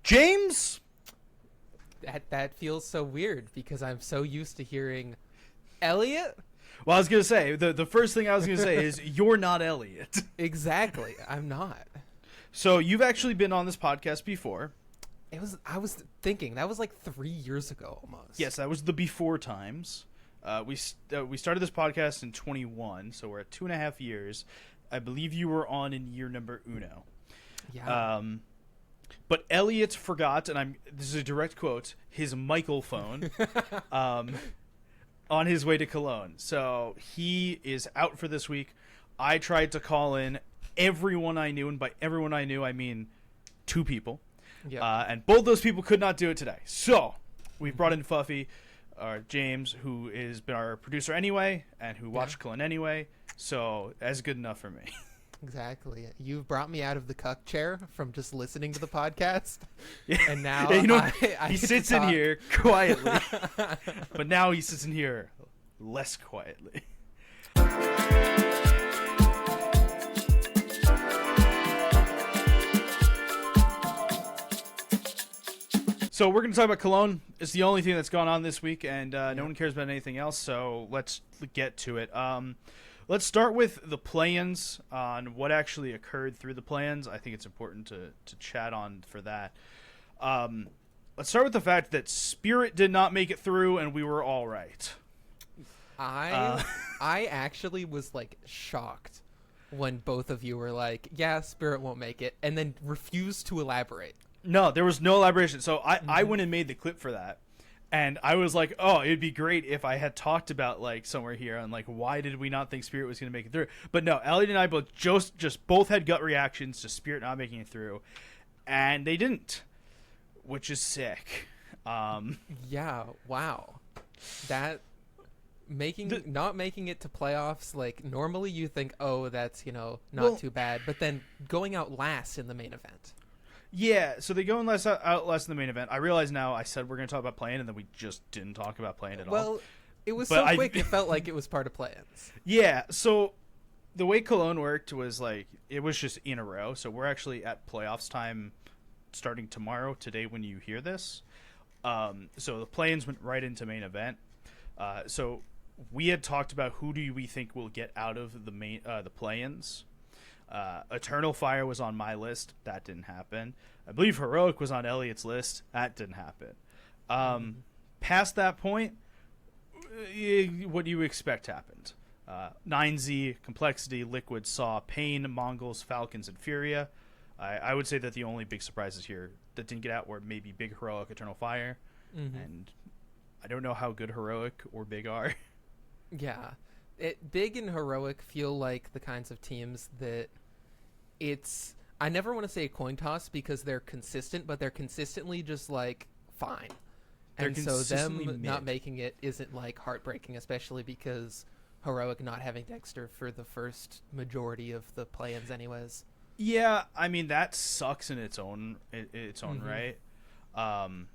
James? That feels so weird because I'm so used to hearing Elliot. Well, I was going to say, the first thing I was going to say is you're not Elliot. Exactly. I'm not. So you've actually been on this podcast before. I was thinking that was like 3 years ago almost. Yes, that was the before times. We started this podcast in 21, so we're at 2.5 years. I believe you were on in year number uno. Yeah. But Elliot forgot, and this is a direct quote, his Michael phone on his way to Cologne. So he is out for this week. I tried to call in everyone I knew, and by everyone I knew, I mean 2 people. Yep. And both those people could not do it today. So we've brought in Fuffy, James, who has been our producer anyway, and who watched Cologne anyway. So that's good enough for me. Exactly. You've brought me out of the cuck chair from just listening to the podcast. Yeah. And now he sits in here quietly. But now he sits in here less quietly. So we're going to talk about Cologne. It's the only thing that's gone on this week, and no one cares about anything else, so let's get to it. Let's start with the play-ins on what actually occurred through the play-ins. I think it's important to chat on for that. Let's start with the fact that Spirit did not make it through, and we were all right. I actually was like shocked when both of you were like, yeah, Spirit won't make it, and then refused to elaborate. No, there was no elaboration. So I went and made the clip for that. And I was like, oh, it'd be great if I had talked about, like, somewhere here on, like, why did we not think Spirit was going to make it through? But no, Elliot and I both just both had gut reactions to Spirit not making it through. And they didn't, which is sick. Yeah, wow. That not making it to playoffs, like, normally you think, oh, that's, not too bad. But then going out last in the main event. Yeah, so they go out less in the main event. I realize now I said we're going to talk about playing, and then we just didn't talk about playing at all. Well, it was so quick, it felt like it was part of play-ins. Yeah, so the way Cologne worked was, like, it was just in a row. So we're actually at playoffs time starting tomorrow, today when you hear this. So the play-ins went right into main event. So we had talked about who do we think will get out of the play-ins. Eternal Fire was on my list. That didn't happen. I believe Heroic was on Elliot's list. That didn't happen. Past that point, what do you expect happened? 9Z, Complexity, Liquid, Saw, Pain, Mongols, Falcons, and Furia. I would say that the only big surprises here that didn't get out were maybe Big, Heroic, Eternal Fire. And I don't know how good Heroic or Big are. Yeah. Big and Heroic feel like the kinds of teams that I never want to say a coin toss because they're consistent, but they're consistently just like fine. And so them not making it isn't like heartbreaking, especially because Heroic not having Dexter for the first majority of the play-ins anyways. Yeah, I mean that sucks in its own right. I'm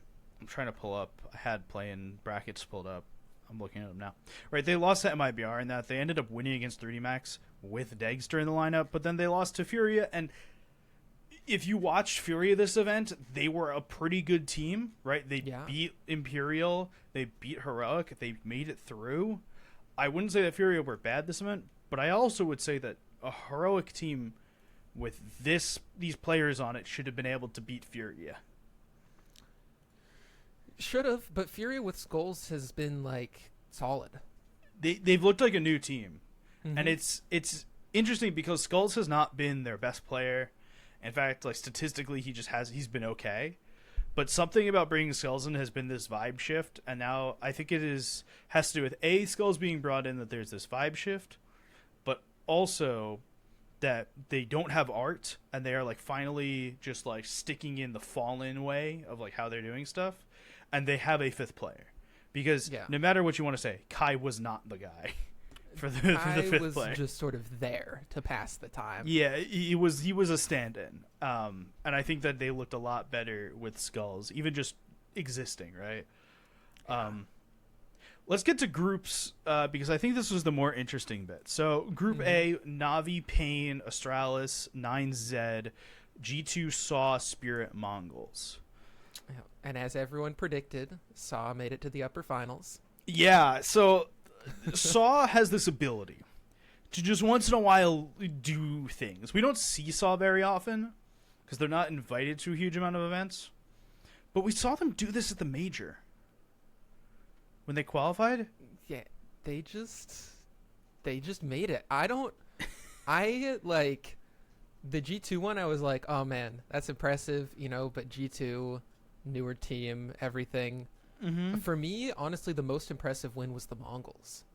trying to pull up. I had play-in brackets pulled up. I'm looking at them now. Right, they lost to MIBR in that they ended up winning against 3D Max with Degster in the lineup, but then they lost to Furia. And if you watched Furia this event, they were a pretty good team, right? They beat Imperial, they beat Heroic, they made it through. I wouldn't say that Furia were bad this event, but I also would say that a Heroic team with these players on it should have been able to beat Furia. Should have, but Furia with Skulls has been like solid. They've looked like a new team, and it's interesting because Skulls has not been their best player. In fact, like statistically, he's been okay. But something about bringing Skulls in has been this vibe shift, and now I think has to do with Skulls being brought in, that there's this vibe shift, but also that they don't have art, and they are like finally just like sticking in the Fallen way of like how they're doing stuff. And they have a fifth player, because no matter what you want to say, Kai was not the guy for the fifth player. Kai was just sort of there to pass the time. Yeah, he was a stand-in, and I think that they looked a lot better with Skulls, even just existing, right? Let's get to groups, because I think this was the more interesting bit. So Group A: Navi, Pain, Astralis, 9Z, G2, Saw, Spirit, Mongols. Yeah. And as everyone predicted, Saw made it to the upper finals. Yeah, so Saw has this ability to just once in a while do things. We don't see Saw very often because they're not invited to a huge amount of events. But we saw them do this at the major when they qualified. Yeah, they just made it. I like the G2 one. I was like, oh man, that's impressive, but G2, newer team, everything. Mm-hmm. For me, honestly, the most impressive win was the Mongols.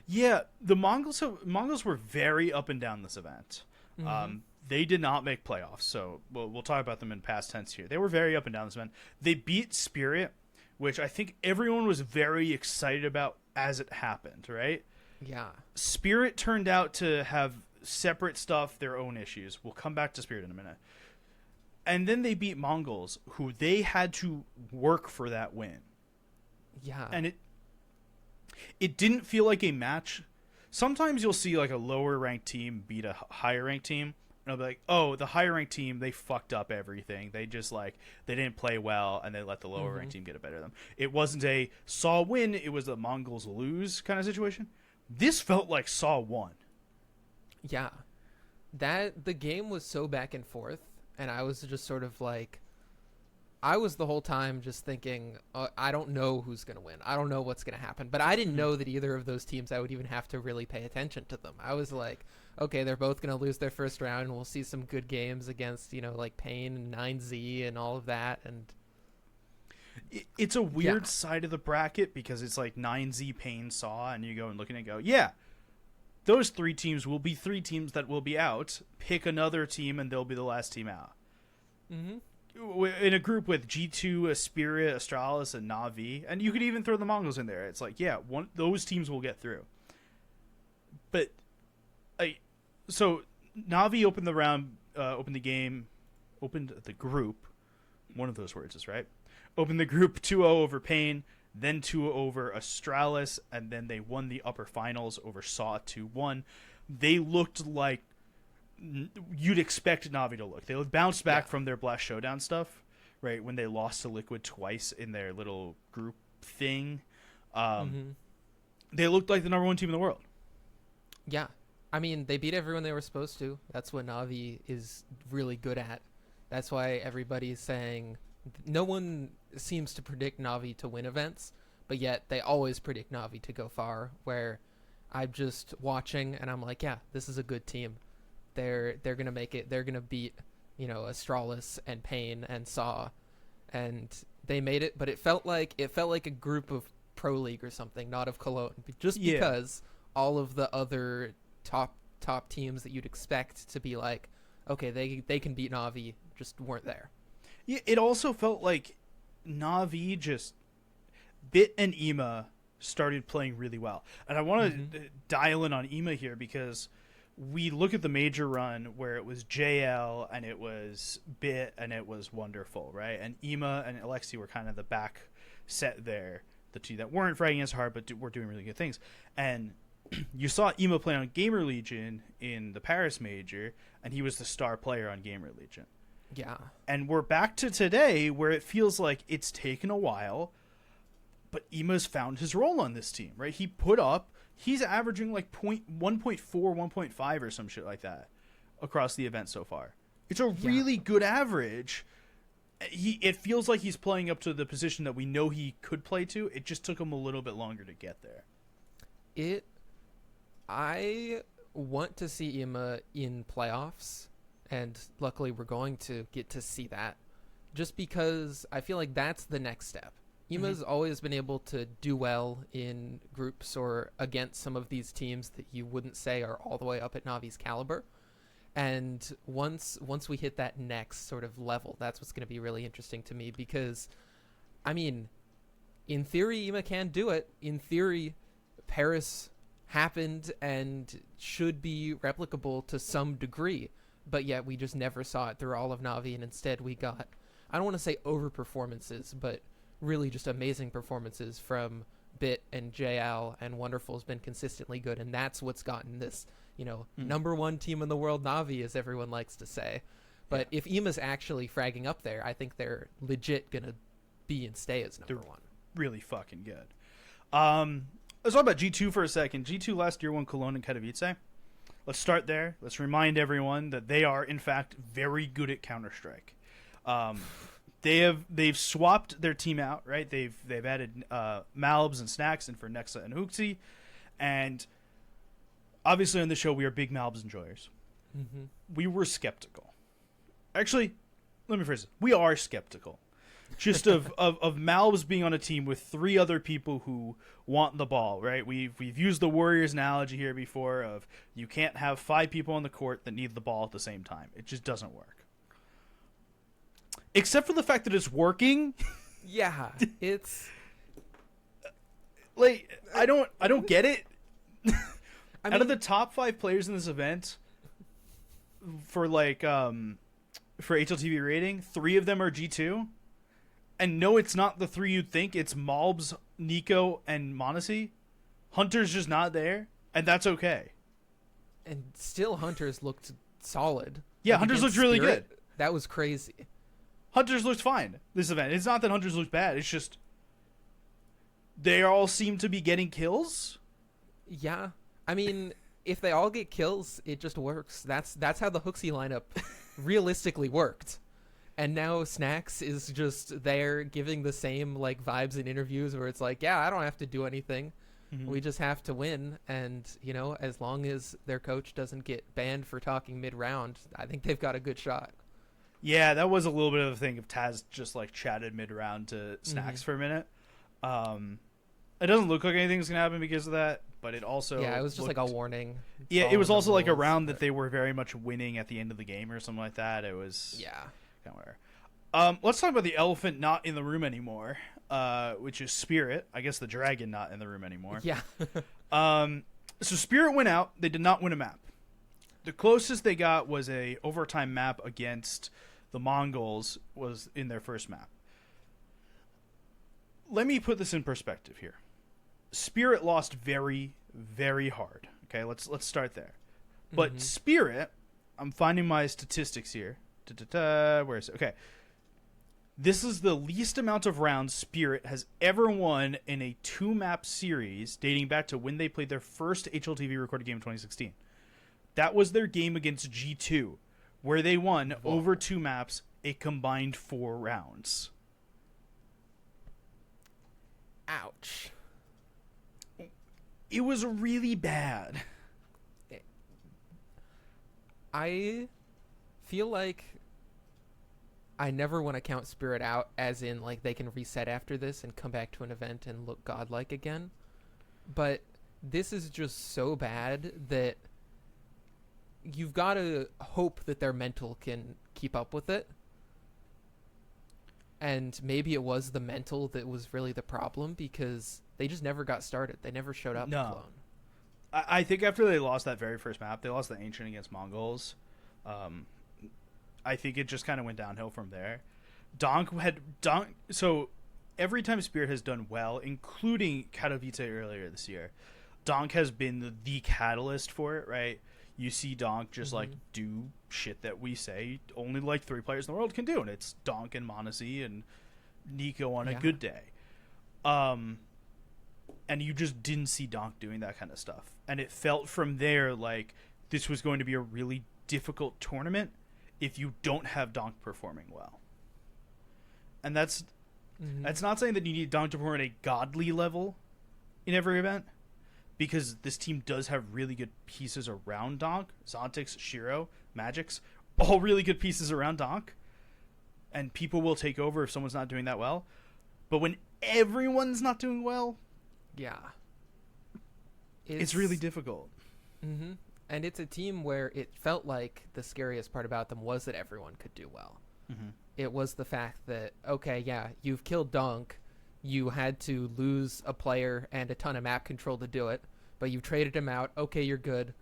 Yeah, the Mongols were very up and down this event. Mm-hmm. They did not make playoffs, so we'll talk about them in past tense here. They were very up and down this event. They beat Spirit, which I think everyone was very excited about as it happened, right? Yeah. Spirit turned out to have separate stuff, their own issues. We'll come back to Spirit in a minute. And then they beat Mongols, who they had to work for that win. Yeah. And it didn't feel like a match. Sometimes you'll see like a lower ranked team beat a higher ranked team. And I'll be like, oh, the higher ranked team, they fucked up everything. They just they didn't play well and they let the lower ranked team get it better than them. It wasn't a Saw win, it was the Mongols lose kind of situation. This felt like Saw won. Yeah. The game was so back and forth, and I was just sort of like, I was the whole time just thinking, I don't know who's going to win. I don't know what's going to happen. But I didn't know that either of those teams I would even have to really pay attention to them. I was like, okay, they're both going to lose their first round, and we'll see some good games against, like Pain and 9Z and all of that. And it's a weird side of the bracket because it's like 9Z, Pain, Saw, and you go and look at it and go, yeah, those three teams will be three teams that will be out. Pick another team, and they'll be the last team out. Mm-hmm. In a group with G2, Spirit, Astralis, and Na'Vi, and you could even throw the Mongols in there. It's like, yeah, those teams will get through. But, so Na'Vi opened the round, opened the group. One of those words is right. Opened the group 2-0 over Pain, then 2-0 over Astralis, and then they won the upper finals over Saw 2-1. They looked like you'd expect Na'Vi to look. They bounced back from their Blast Showdown stuff, right? When they lost to Liquid twice in their little group thing. They looked like the number one team in the world. Yeah. I mean, they beat everyone they were supposed to. That's what Na'Vi is really good at. That's why everybody's saying no one seems to predict Na'Vi to win events, but yet they always predict Na'Vi to go far, where I'm just watching and I'm like, yeah, this is a good team. They're going to make it. They're going to beat, Astralis and Pain and Saw, and they made it, but it felt like a group of Pro League or something, not of Cologne, because all of the other top teams that you'd expect to be like, okay, they can beat Na'Vi, just weren't there. Yeah, it also felt like Na'Vi just Bit and Ema started playing really well, and I want to dial in on Ema here because we look at the major run where it was JL and it was Bit and it was Wonderful, right? And Ema and Alexi were kind of the back set there, the two that weren't fighting as hard but were doing really good things. And you saw Ema play on Gamer Legion in the Paris major, and he was the star player on Gamer Legion. Yeah. And we're back to today where it feels like it's taken a while, but Ema's found his role on this team, right? He's averaging like 1.4, 1.5 or some shit like that across the event so far. It's a really good average. It feels like he's playing up to the position that we know he could play to. It just took him a little bit longer to get there. I want to see Ema in playoffs, and luckily we're going to get to see that, just because I feel like that's the next step. Ema's always been able to do well in groups or against some of these teams that you wouldn't say are all the way up at Navi's caliber. And once we hit that next sort of level, that's what's going to be really interesting to me, because, I mean, in theory, Ema can do it. In theory, Paris happened and should be replicable to some degree, but yet we just never saw it through all of Navi, and instead we got, I don't want to say over performances, but really just amazing performances from Bit and JL, and Wonderful's been consistently good, and that's what's gotten this, number one team in the world Navi, as everyone likes to say. But if Ema's actually fragging up there, I think they're legit gonna be and stay as number They're one. really fucking good. Let's talk about G2 for a second. G2 last year won Cologne and Katowice. Let's start there. Let's remind everyone that they are, in fact, very good at Counter-Strike. They've swapped their team out, right? They've added Malbs and Snacks and for Nexa and HooXi, and obviously on the show we are big Malbs enjoyers. Mm-hmm. We were skeptical. Actually, let me phrase it. We are skeptical. Just of Malbs being on a team with 3 other people who want the ball, right? We've used the Warriors analogy here before of you can't have 5 people on the court that need the ball at the same time. It just doesn't work. Except for the fact that it's working. Yeah, it's like I don't get it. I Out of the top 5 players in this event for for HLTV rating, 3 of them are G2. And no, it's not the 3 you'd think. It's Malbs, Nico, and Monacy. Hunter's just not there, and that's okay. and still Hunters looked solid. Yeah, Like, Hunters against looked really Spirit, good. That was crazy. Hunters looked fine this event. It's not that Hunters looked bad. It's just they all seem to be getting kills. Yeah, I mean, if they all get kills, it just works. That's how the HooXi lineup realistically worked. And now Snacks is just there giving the same like vibes in interviews where it's like, yeah, I don't have to do anything. Mm-hmm. We just have to win. And, you know, as long as their coach doesn't get banned for talking mid-round, I think they've got a good shot. Yeah, that was a little bit of a thing of Taz just like chatted mid-round to Snacks for a minute. It doesn't look like anything's going to happen because of that, but it also Yeah, it was just like a warning. Yeah, it was also like a rules, round but... that they were very much winning at the end of the game or something like that. It was... Yeah. Kind of weird. Let's talk about the elephant not in the room anymore, which is Spirit. I guess the dragon not in the room anymore. Yeah. So Spirit went out. They did not win a map. The closest they got was a overtime map against the Mongols was in their first map. Let me put this in perspective here. Spirit lost very, very hard. Okay, let's start there. But Spirit, I'm finding my statistics here. Where is it? Okay. This is the least amount of rounds Spirit has ever won in a 2-map series dating back to when they played their first HLTV recorded game in 2016. That was their game against G2, where they won over 2 maps a combined 4 rounds. Ouch. It was really bad. I feel like I never want to count Spirit out, as in like they can reset after this and come back to an event and look godlike again. But this is just so bad that you've got to hope that their mental can keep up with it. And maybe it was the mental that was really the problem, because they just never got started. They never showed up in Cologne. I think after they lost that very first map, they lost the Ancient against Mongols. I think it just kind of went downhill from there. So every time Spirit has done well, including Katowice earlier this year, Donk has been the catalyst for it, right? You see Donk just like do shit that we say only like 3 players in the world can do, and it's Donk and Monacy and Nico on a good day. And you just didn't see Donk doing that kind of stuff. And it felt from there like this was going to be a really difficult tournament if you don't have Donk performing well. And that's not saying that you need Donk to perform at a godly level in every event, because this team does have really good pieces around Donk. Zontix, Shiro, Magix, all really good pieces around Donk. And people will take over if someone's not doing that well. But when everyone's not doing well, it's really difficult. And it's a team where it felt like the scariest part about them was that everyone could do well. It was the fact that, okay, yeah, you've killed Donk. You had to lose a player and a ton of map control to do it, but you traded him out. Okay, you're good.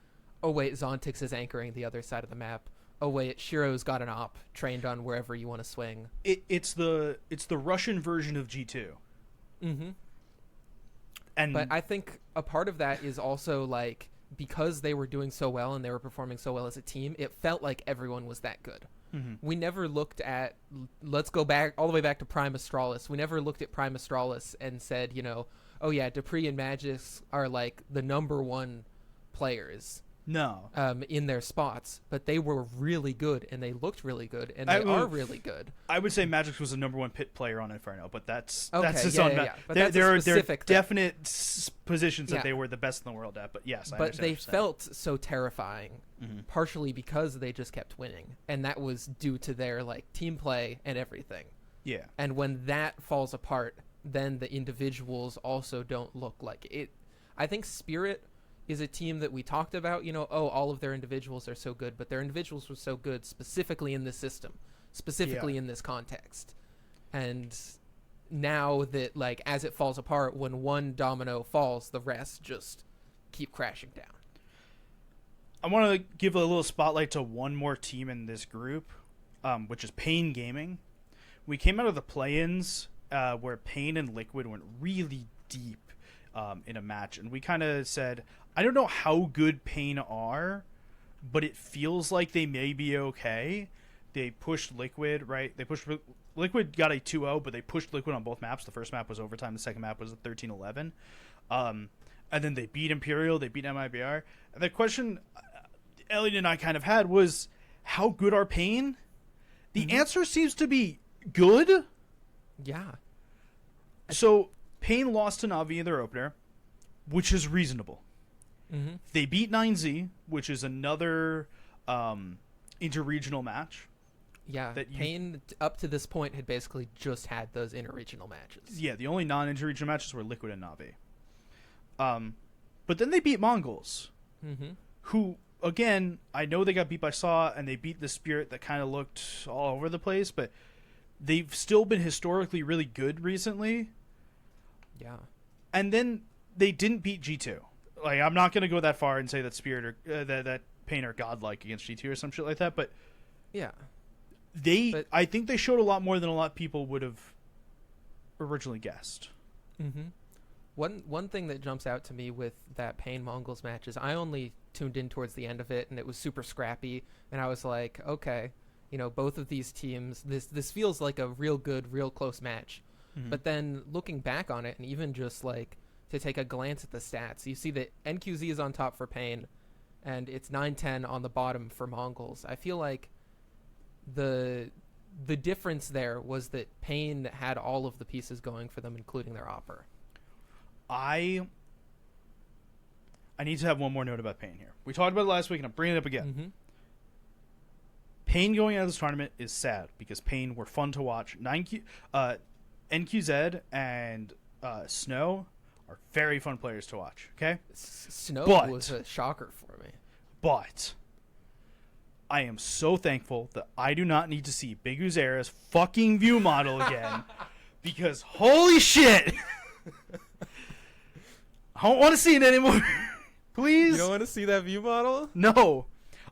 Oh, wait, Zontix is anchoring the other side of the map. Oh, wait, Shiro's got an op trained on wherever you want to swing. It's the Russian version of G2. But I think a part of that is also, like, because they were doing so well and they were performing so well as a team, it felt like everyone was that good. We never looked at, let's go back all the way back to Prime Astralis. We never looked at Prime Astralis and said, oh yeah, Dupree and Magix are like the number one players. No. In their spots, but they were really good, and they looked really good, and they are really good. I would say Magix was the number one pit player on Inferno, but that's his yeah, own. yeah. But there are specific definite positions that they were the best in the world at. But yes, I but they understand. felt so terrifying, partially because they just kept winning, and that was due to their like team play and everything. Yeah. And when that falls apart, then the individuals also don't look like it. I think Spirit is a team that we talked about, all of their individuals are so good, but their individuals were so good specifically in this system, specifically in this context. And now that, like, as it falls apart, when one domino falls, the rest just keep crashing down. I want to give a little spotlight to one more team in this group, which is Pain Gaming. We came out of the play-ins where Pain and Liquid went really deep in a match, and we kind of said, I don't know how good Pain are, but it feels like they may be okay. They pushed Liquid, right? Liquid got a 2-0, but they pushed Liquid on both maps. The first map was overtime. The second map was a 13-11. And then they beat Imperial. They beat MIBR. And the question Elliot and I kind of had was, how good are Pain? The answer seems to be good. Yeah. So Pain lost to Na'Vi in their opener, which is reasonable. They beat 9Z, which is another interregional match. Yeah, Pain up to this point had basically just had those interregional matches. Yeah, the only non-interregional matches were Liquid and Na'Vi. But then they beat Mongols, who, again, I know they got beat by Saw, and they beat the Spirit that kind of looked all over the place, but they've still been historically really good recently. Yeah. And then they didn't beat G2. Like, I'm not going to go that far and say that Spirit or that Pain are godlike against G2 or some shit like that, but yeah, I think they showed a lot more than a lot of people would have originally guessed. One thing that jumps out to me with that Pain Mongols match is I only tuned in towards the end of it, and it was super scrappy, and I was like, okay, both of these teams, this feels like a real good, real close match. But then looking back on it, and even just like to take a glance at the stats, you see that NQZ is on top for Pain, and it's 9-10 on the bottom for Mongols. I feel like the difference there was that Pain had all of the pieces going for them, including their opper. I need to have one more note about Pain here. We talked about it last week, and I'm bringing it up again. Pain going out of this tournament is sad because Pain were fun to watch. NQZ and Snow are very fun players to watch. Okay, Snow was a shocker for me. But I am so thankful that I do not need to see Big Uzera's fucking view model again, because holy shit, I don't want to see it anymore. Please, you don't want to see that view model? No.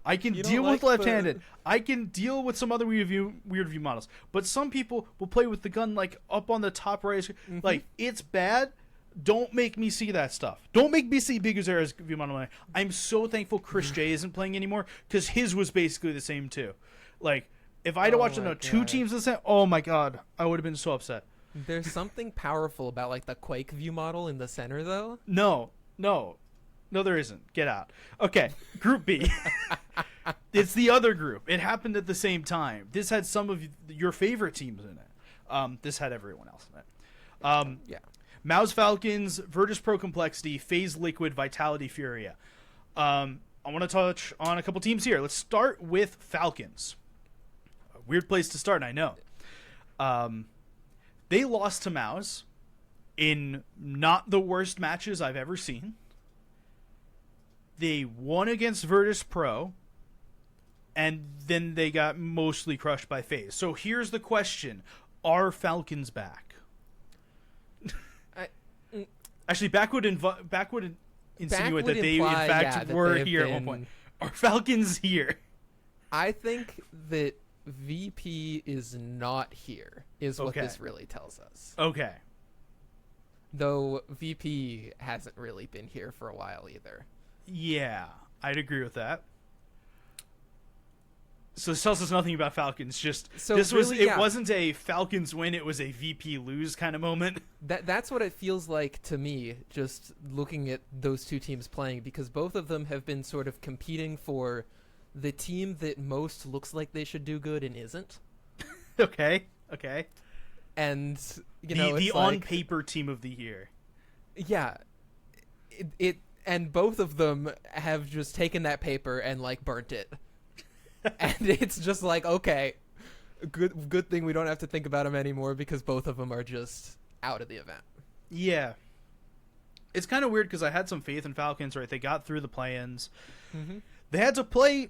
I can deal with left-handed. the- I can deal with some other weird view models. But some people will play with the gun like up on the top right. Like, it's bad. Don't make me see that stuff. Don't make me see Big Uzera's view model. I'm so thankful Chris J isn't playing anymore, because his was basically the same too. Like, if I had watched two teams the same, oh my god, I would have been so upset. There's something powerful about like the Quake view model in the center, though. No, there isn't. Get out. Okay, Group B. It's the other group. It happened at the same time. This had some of your favorite teams in it. This had everyone else in it. Yeah. Mouse Falcons, Virtus Pro Complexity, FaZe Liquid, Vitality Furia. I want to touch on a couple teams here. Let's start with Falcons. A weird place to start, I know. They lost to Mouse in not the worst matches I've ever seen. They won against Virtus Pro, and then they got mostly crushed by FaZe. So here's the question. Are Falcons back? Actually, back would insinuate that they, in fact, were here at one point. Are Falcons here? I think that VP is not here, is what this really tells us. Okay. Though VP hasn't really been here for a while either. Yeah, I'd agree with that. So this tells us nothing about Falcons. Just So this was really, it yeah. wasn't a Falcons win. It was a VP lose kind of moment. That's what it feels like to me, just looking at those two teams playing, because both of them have been sort of competing for the team that most looks like they should do good and isn't. Okay. And you know, the it's on like, paper team of the year. yeah, it and both of them have just taken that paper and like burnt it. And it's just like, okay, good thing we don't have to think about them anymore, because both of them are just out of the event. Yeah. It's kind of weird because I had some faith in Falcons, right? They got through the play-ins. Mm-hmm. They had to play,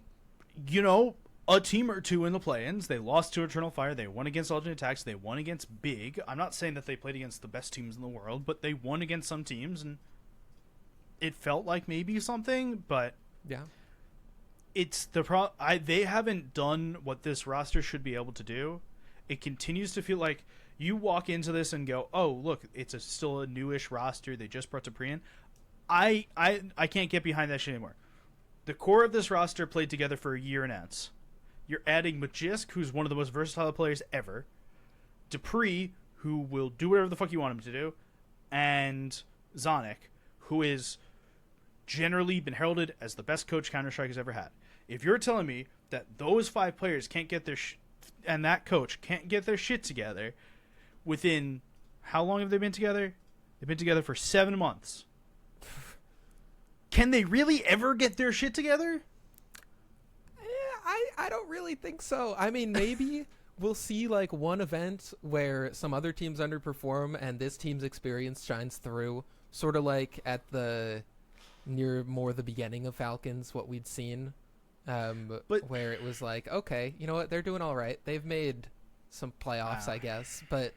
a team or two in the play-ins. They lost to Eternal Fire. They won against Alternate Attacks. They won against Big. I'm not saying that they played against the best teams in the world, but they won against some teams, and it felt like maybe something, but Yeah. it's they haven't done what this roster should be able to do. It continues to feel like you walk into this and go, oh, look, it's still a newish roster. They just brought Dupree in. I can't get behind that shit anymore. The core of this roster played together for a year and ends. You're adding Magisk, who's one of the most versatile players ever. Dupree, who will do whatever the fuck you want him to do. And Zonic, who is generally been heralded as the best coach Counter-Strike has ever had. If you're telling me that those 5 players can't get their and that coach can't get their shit together within, how long have they been together? They've been together for 7 months. Can they really ever get their shit together? I don't really think so. I mean, maybe we'll see like one event where some other teams underperform and this team's experience shines through, sort of like at the near more the beginning of Falcons, what we'd seen, But where it was like, okay, you know what, they're doing all right. They've made some playoffs, I guess, but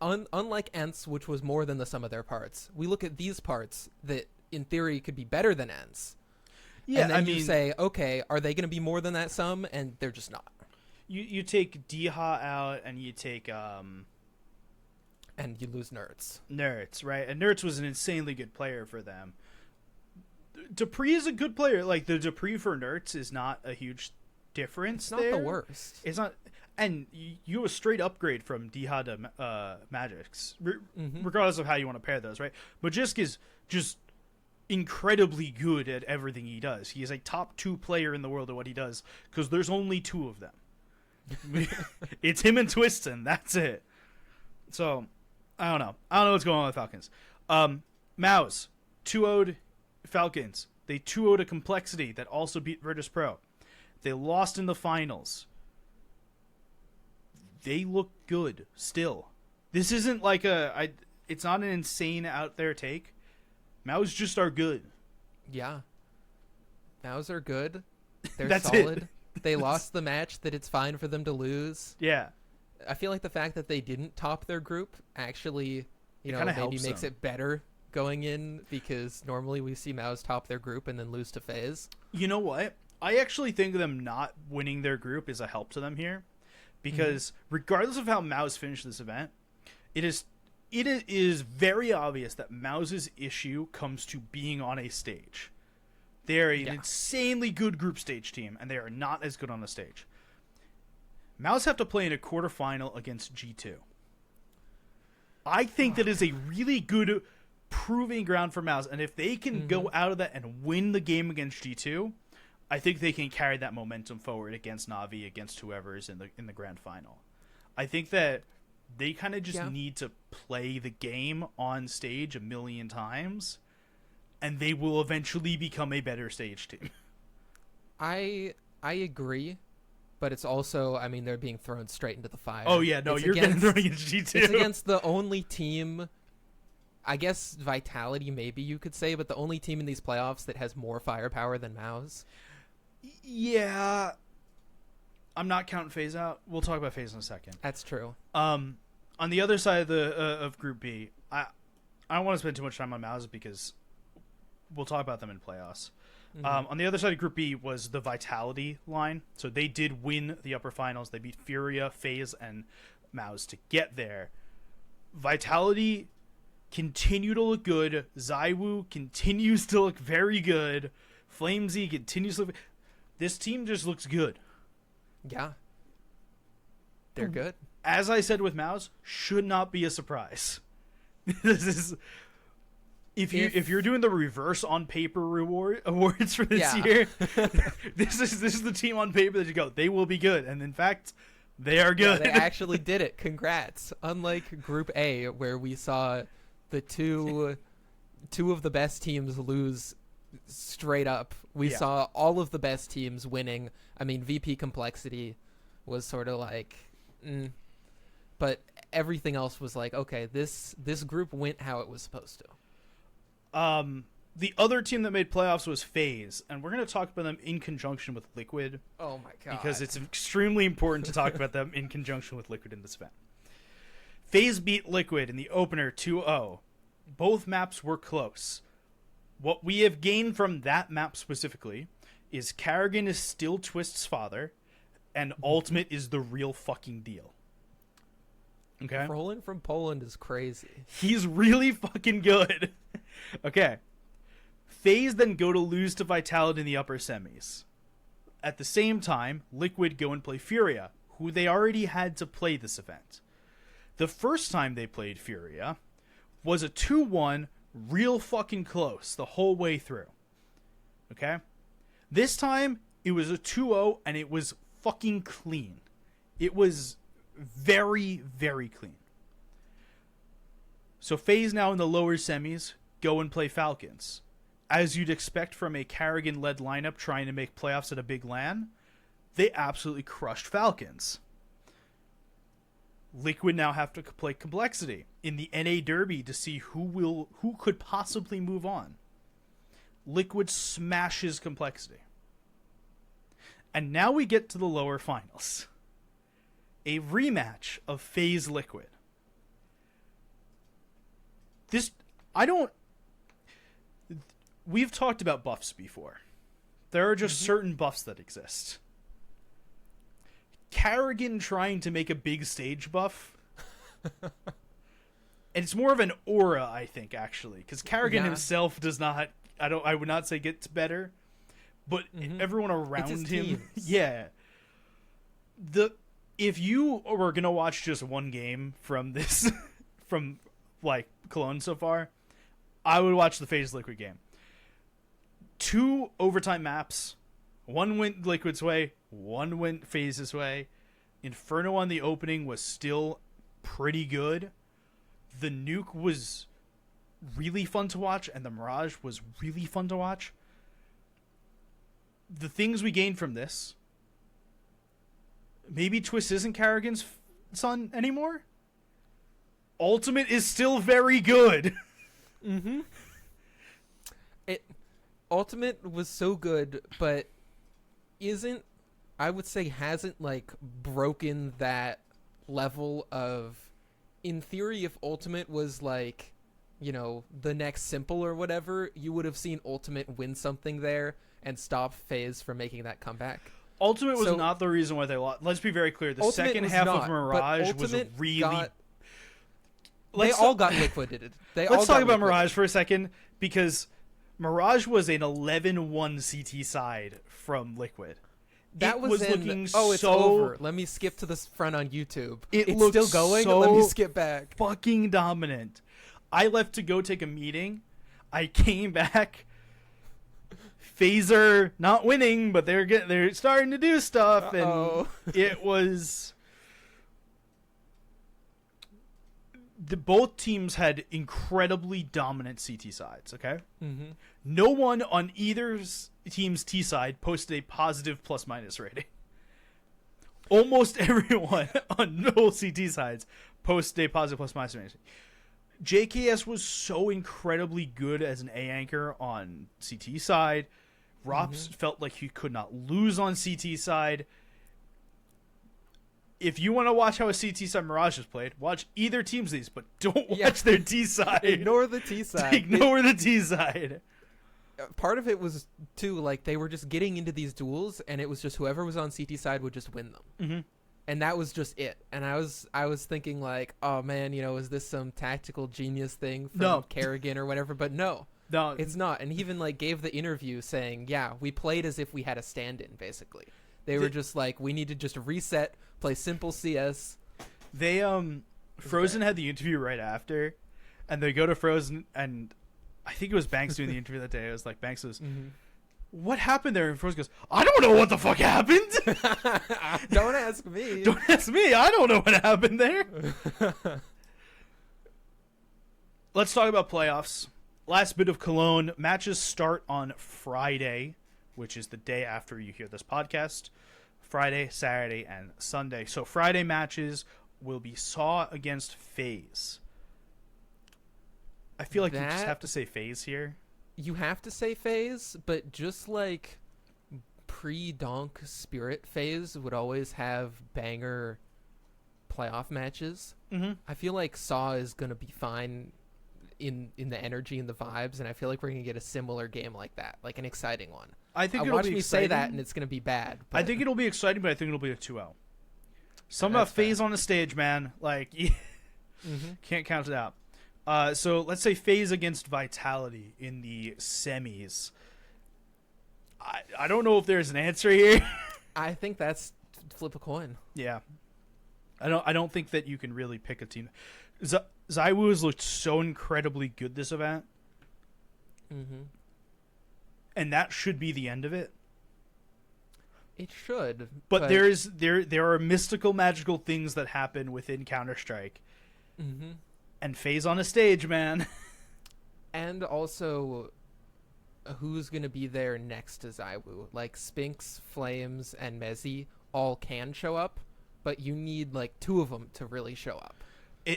unlike Ents, which was more than the sum of their parts, we look at these parts that in theory could be better than Ents. yeah, And then I you mean, say, okay, are they going to be more than that sum? And they're just not. you take Diha out and you take And you lose Nerds. Nerds, right? And Nerds was an insanely good player for them. Dupree is a good player. Like, the Dupree for Nerds is not a huge difference. It's not the worst. It's not, and you have a straight upgrade from Diha to Magix, regardless of how you want to pair those, right? Magisk is just incredibly good at everything he does. He is a top 2 player in the world at what he does because there's only 2 of them. It's him and Twistin. That's it. So, I don't know. I don't know what's going on with Falcons. Mouse 2-0'd Falcons. They 2-0'd a Complexity that also beat Virtus Pro. They lost in the finals. They look good still. This isn't like it's not an insane out there take. Mouse just are good. Yeah. Mouse are good. They're That's solid. it. They lost the match that it's fine for them to lose. Yeah. I feel like the fact that they didn't top their group actually, kinda maybe helps makes them. it better going in, because normally we see Mouse top their group and then lose to FaZe. You know what? I actually think them not winning their group is a help to them here, because regardless of how Mouse finished this event, it is very obvious that Mouse's issue comes to being on a stage. They are an insanely good group stage team, and they are not as good on the stage. Mouse have to play in a quarterfinal against G2. I think that is a really good proving ground for Mouse, and if they can go out of that and win the game against G2, I think they can carry that momentum forward against Na'Vi, against whoever's in the grand final. I think that they kind of just need to play the game on stage a million times, and they will eventually become a better stage team. I agree, but it's also, I mean, they're being thrown straight into the fire. Oh yeah, no, you're getting thrown against G2. It's against the only team, I guess Vitality maybe you could say, but the only team in these playoffs that has more firepower than Mouse. Yeah, I'm not counting FaZe out. We'll talk about FaZe in a second. That's true. On the other side of the of Group B, I don't want to spend too much time on Mouse because we'll talk about them in playoffs. On the other side of Group B was the Vitality line. So they did win the upper finals. They beat Furia, FaZe, and Mouse to get there. Vitality continue to look good. Zywoo continues to look very good. Flamesy continues to look... This team just looks good. Yeah. They're good. As I said with Mouse, should not be a surprise. This is if you're doing the reverse on paper awards for this year, this is the team on paper that you go, they will be good, and in fact, they are good. Yeah, they actually did it. Congrats. Unlike Group A, where we saw the two of the best teams lose straight up, we saw all of the best teams winning. I mean, VP Complexity was sort of like, but everything else was like, okay, this group went how it was supposed to. The other team that made playoffs was FaZe, and we're going to talk about them in conjunction with Liquid. Oh my god. Because it's extremely important to talk about them in conjunction with Liquid in this event. FaZe beat Liquid in the opener 2-0. Both maps were close. What we have gained from that map specifically is Karrigan is still Twist's father, and Ultimate is the real fucking deal. Okay? Roland from Poland is crazy. He's really fucking good. Okay. FaZe then go to lose to Vitality in the upper semis. At the same time, Liquid go and play Furia, who they already had to play this event. The first time they played Furia was a 2-1, real fucking close the whole way through. Okay? This time, it was a 2-0, and it was fucking clean. It was very, very clean. So FaZe now in the lower semis go and play Falcons. As you'd expect from a Karrigan-led lineup trying to make playoffs at a big LAN, they absolutely crushed Falcons. Liquid now have to play Complexity in the NA Derby to see who could possibly move on. Liquid smashes Complexity. And now we get to the lower finals. A rematch of FaZe Liquid. We've talked about buffs before. There are just certain buffs that exist. Karrigan trying to make a big stage buff. And it's more of an aura, I think, actually. Because Karrigan himself does not, I would not say gets better. But everyone around him. Yeah. If you were going to watch just one game from this, from like Cologne so far, I would watch the FaZe Liquid game. 2 overtime maps. One went Liquid's way, one went FaZe's way. Inferno on the opening was still pretty good. The Nuke was really fun to watch, and the Mirage was really fun to watch. The things we gained from this, maybe Twist isn't Karrigan's son anymore. Ultimate is still very good. Ultimate was so good, but hasn't like broken that level of, in theory, if Ultimate was like, you know, the next Simple or whatever, you would have seen Ultimate win something there and stop FaZe from making that comeback. Ultimate was not the reason why they lost. Let's be very clear. The Ultimate second half of Mirage was really... They all got liquidated. Let's talk about Mirage for a second, because Mirage was an 11-1 CT side from Liquid. That was looking it's so... over. Let me skip to this front on YouTube. It's looked still going? So let me skip back. Fucking dominant. I left to go take a meeting. I came back. Phaser not winning, but they're starting to do stuff. And it was... both teams had incredibly dominant CT sides, okay? No one on either team's T side posted a positive plus-minus rating. Almost everyone on no CT sides posted a positive plus-minus rating. JKS was so incredibly good as an A anchor on CT side. Rops felt like he could not lose on CT side. If you want to watch how a CT side Mirage is played, watch either team's these, but don't watch their T side. Ignore the T side. Ignore the T side. Part of it was, too, like, they were just getting into these duels, and it was just whoever was on CT side would just win them. And that was just it. And I was thinking, like, oh, man, you know, is this some tactical genius thing from Karrigan or whatever? But no, it's not. And he even, like, gave the interview saying, yeah, we played as if we had a stand-in, basically. They were just like, we need to just reset, play simple CS. They Frozen had the interview right after, and they go to Frozen, and I think it was Banks doing the interview that day. It was like Banks was, what happened there? And Frozen goes, I don't know what the fuck happened. Don't ask me. Don't ask me. I don't know what happened there. Let's talk about playoffs. Last bit of Cologne. Matches start on Friday, which is the day after you hear this podcast. Friday, Saturday, and Sunday. So Friday matches will be Saw against FaZe. I feel like you just have to say FaZe here. You have to say FaZe, but just like pre-Donk Spirit FaZe would always have banger playoff matches. I feel like Saw is going to be fine in the energy and the vibes, and I feel like we're going to get a similar game like that, like an exciting one. I think it'll watch be me exciting. say that, and it's going to be bad. But I think it'll be exciting, but I think it'll be a 2-0. Some about FaZe on the stage, man. Like, can't count it out. So let's say FaZe against Vitality in the semis. I don't know if there's an answer here. I think that's flip a coin. Yeah. I don't think that you can really pick a team. ZywOo has looked so incredibly good this event. And that should be the end of it. It should. But there are mystical, magical things that happen within Counter-Strike. And FaZe on a stage, man. And also, who's going to be there next to ZywOo? Like, Spinks, Flames, and Mezzy all can show up, but you need, like, 2 of them to really show up.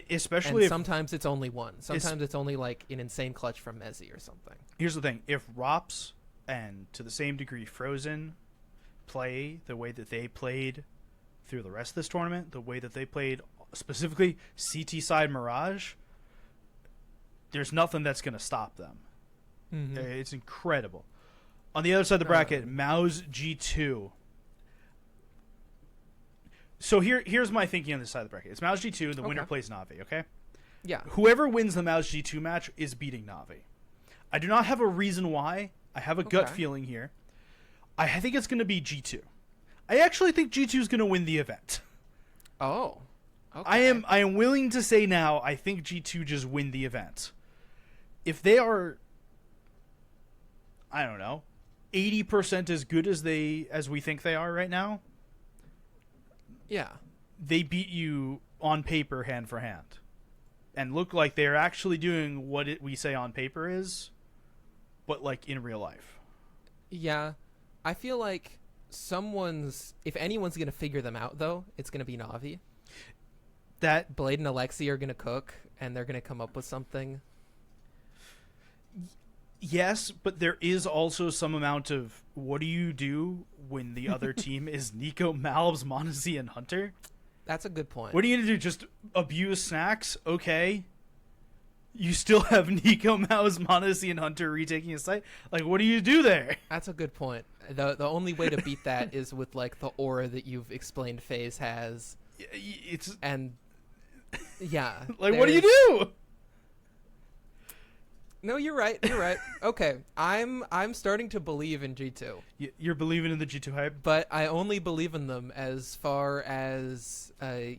Especially sometimes it's only one. Sometimes it's only, like, an insane clutch from Mezzy or something. Here's the thing. If ROPS and, to the same degree, Frozen play the way that they played through the rest of this tournament, the way that they played specifically CT side Mirage, there's nothing that's going to stop them. It's incredible. On the other side of the bracket, Mao's G2. So here's my thinking on this side of the bracket. It's Mao's G2, and the winner plays Na'Vi, okay? Yeah. Whoever wins the Mao's G2 match is beating Na'Vi. I do not have a reason why. I have a gut feeling here. I think it's going to be G2. I actually think G2 is going to win the event. Oh. Okay. I am willing to say now I think G2 just win the event. If they are, I don't know, 80% as good as we think they are right now, yeah, they beat you on paper hand for hand and look like they're actually doing what we say on paper is, but like in real life. Yeah. I feel like if anyone's going to figure them out, though, it's going to be Na'Vi. That Blade and Alexi are going to cook, and they're going to come up with something. Yes, but there is also some amount of what do you do when the other team is Nico, Malbs, Monazy, and Hunter? That's a good point. What are you going to do? Just abuse Snacks? Okay. You still have Nico, Malbs, Monazy, and Hunter retaking a site? Like, what do you do there? That's a good point. The only way to beat that is with, like, the aura that you've explained FaZe has. Yeah. Like, what do you do? No, you're right. You're right. Okay, I'm starting to believe in G2. You're believing in the G2 hype? But I only believe in them as far as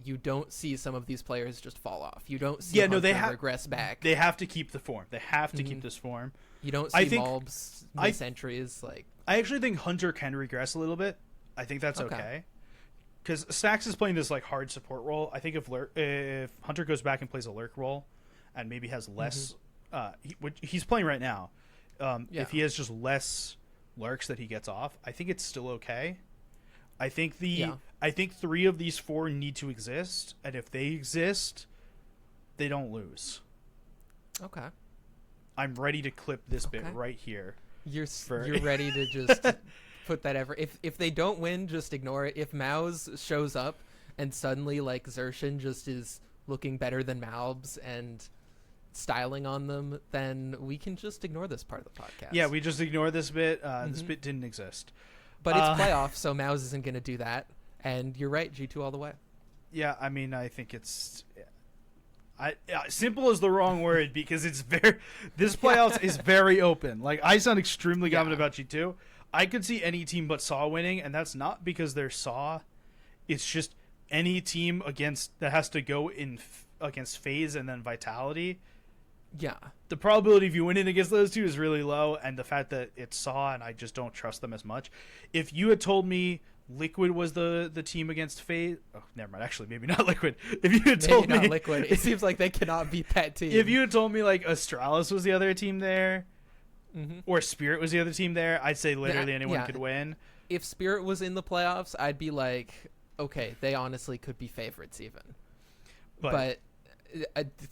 you don't see some of these players just fall off. You don't see they regress back. They have to keep the form. They have to keep this form. You don't see Malbs miss entries. Like, I actually think Hunter can regress a little bit. I think that's okay. Because Snacks is playing this like hard support role. I think if Hunter goes back and plays a lurk role and maybe has less... he's playing right now. If he has just less lurks that he gets off, I think it's still okay. I think 3 of these 4 need to exist, and if they exist, they don't lose. Okay. I'm ready to clip this bit right here. You're ready to just put that ever. If they don't win, just ignore it. If Mao's shows up and suddenly like Xerxin just is looking better than Malbs and styling on them, then we can just ignore this part of the podcast. Yeah, we just ignore this bit. This bit didn't exist. But it's playoffs, so Mao's isn't going to do that. And you're right, G2 all the way. Yeah, I mean, I think it's... simple is the wrong word because it's very... This playoffs is very open. Like, I sound extremely confident about G2. I could see any team but Saw winning, and that's not because they're Saw. It's just any team that has to go against FaZe and then Vitality. Yeah. The probability of you winning against those two is really low, and the fact that it's Saw and I just don't trust them as much. If you had told me Liquid was the team against FaZe, oh, never mind. Actually, maybe not Liquid. If you had told me not Liquid, it seems like they cannot beat that team. If you had told me like Astralis was the other team there, or Spirit was the other team there, I'd say literally anyone could win. If Spirit was in the playoffs, I'd be like, okay, they honestly could be favorites even. But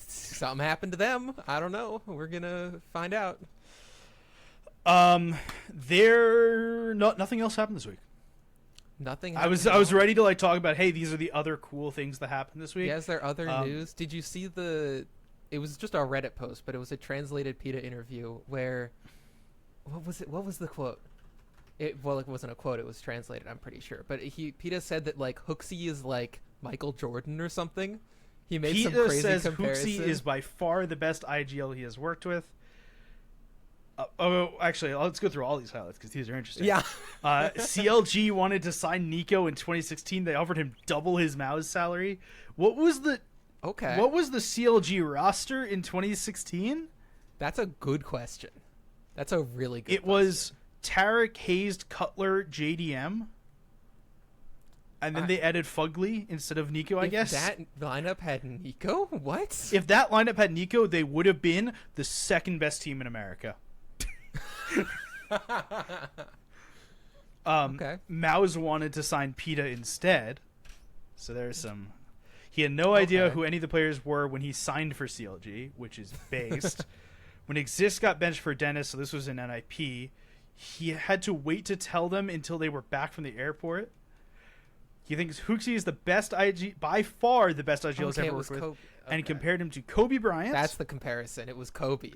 something happened to them. I don't know. We're gonna find out. Nothing else happened this week. Nothing. I was ready to like talk about, hey, these are the other cool things that happened this week. Yeah, is there other news? Did you see it was just a Reddit post, but it was a translated PETA interview where, what was it? What was the quote? It wasn't a quote. It was translated, I'm pretty sure. But PETA said that like HooXi is like Michael Jordan or something. He made some crazy says comparison. HooXi is by far the best IGL he has worked with. Actually, let's go through all these highlights because these are interesting. Yeah. CLG wanted to sign Nico in 2016. They offered him double his Mao's salary. What was the CLG roster in 2016? That's a good question. That's a really good question. It was Tarek, Hazed, Cutler, JDM. And then they added Fugly instead of Nico, I guess. If that lineup had Nico? What? If that lineup had Nico, they would have been the second best team in America. Okay. Maus wanted to sign PETA instead. So there's some... He had no idea who any of the players were when he signed for CLG, which is based. When Exist got benched for Dennis, so this was an NIP, he had to wait to tell them until they were back from the airport. He thinks HooXi is the best IG, by far the best IGL he's ever worked with, and he compared him to Kobe Bryant. That's the comparison. It was Kobe.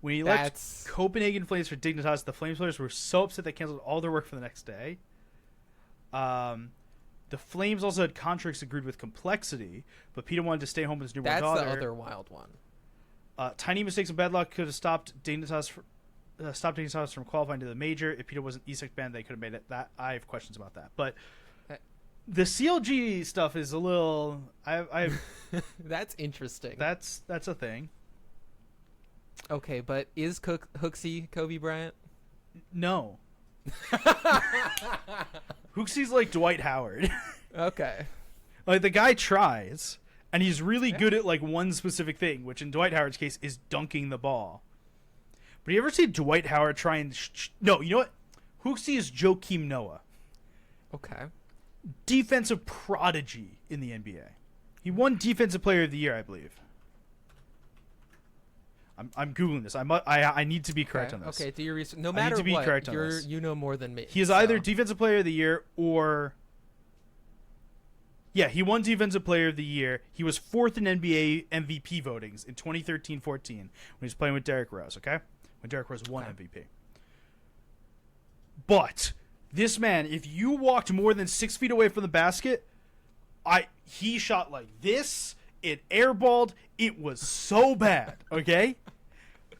When he left Copenhagen Flames for Dignitas, the Flames players were so upset they canceled all their work for the next day. The Flames also had contracts agreed with Complexity, but PETA wanted to stay home with his newborn daughter. That's the other wild one. Tiny mistakes and bad luck could have stopped Dignitas from qualifying to the major. If PETA wasn't E6 banned, they could have made it. That I have questions about that, but the CLG stuff is a little. That's interesting. That's a thing. Okay, but is HooXi Kobe Bryant? No. HooXi's like Dwight Howard. Okay. Like the guy tries, and he's really good at like one specific thing, which in Dwight Howard's case is dunking the ball. But you ever see Dwight Howard try and... No, you know what? HooXi is Joakim Noah. Okay. Defensive prodigy in the NBA. He won Defensive Player of the Year, I believe. I'm Googling this. I need to be correct on this. Okay, do your research. No matter what, you know more than me. He is either Defensive Player of the Year or... Yeah, he won Defensive Player of the Year. He was fourth in NBA MVP votings in 2013-14 when he was playing with Derrick Rose, okay? When Derrick Rose won MVP. But this man, if you walked more than 6 feet away from the basket, he shot like this. It airballed. It was so bad, okay?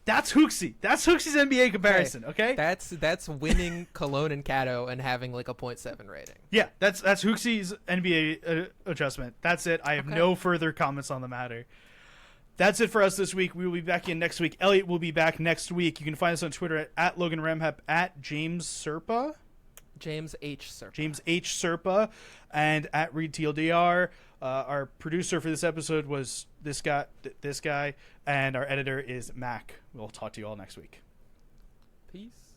That's HooXi. That's HooXi's NBA comparison, okay? That's winning Cologne and Cato and having like a 0.7 rating. Yeah, that's HooXi's NBA adjustment. That's it. I have no further comments on the matter. That's it for us this week. We will be back in next week. Elliot will be back next week. You can find us on Twitter at Logan Ramhap, at James Serpa. James H. Serpa. James H. Serpa, and at Reed TLDR. Our producer for this episode was this guy, and our editor is Mac. We'll talk to you all next week. Peace.